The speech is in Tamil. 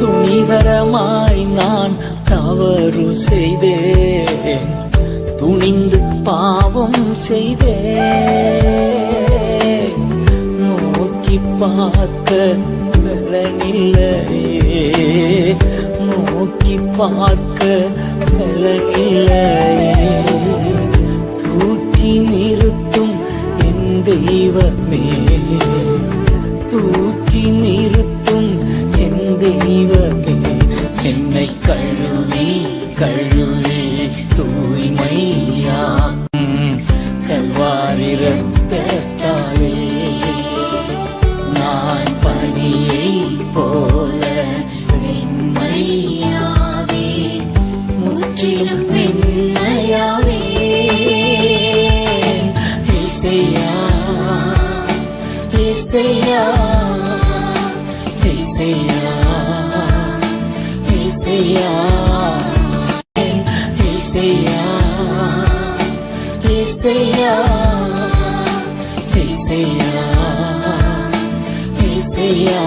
துணிகரமாய் நான் தவறு செய்தேன், துணிந்து பாவம் செய்தேன். நோக்கி பார்க்க பலனில்லையே, நோக்கி பார்க்க பலனில்லையே. தூக்கி நிறுத்தும் என் தெய்வமே, தூக்கி நிறுத்தும் என் தெய்வமே. என்னை கழுவி கழுவி தூய்மையாக்கும் கல்வாரி ரத்தத்தாலே நான் பனியை போல வெண்மையாவே, முற்றிலும் வெண்மையாவே. இசையா இசையா இசையா இசையா இசையா இசையா இசையா இசையா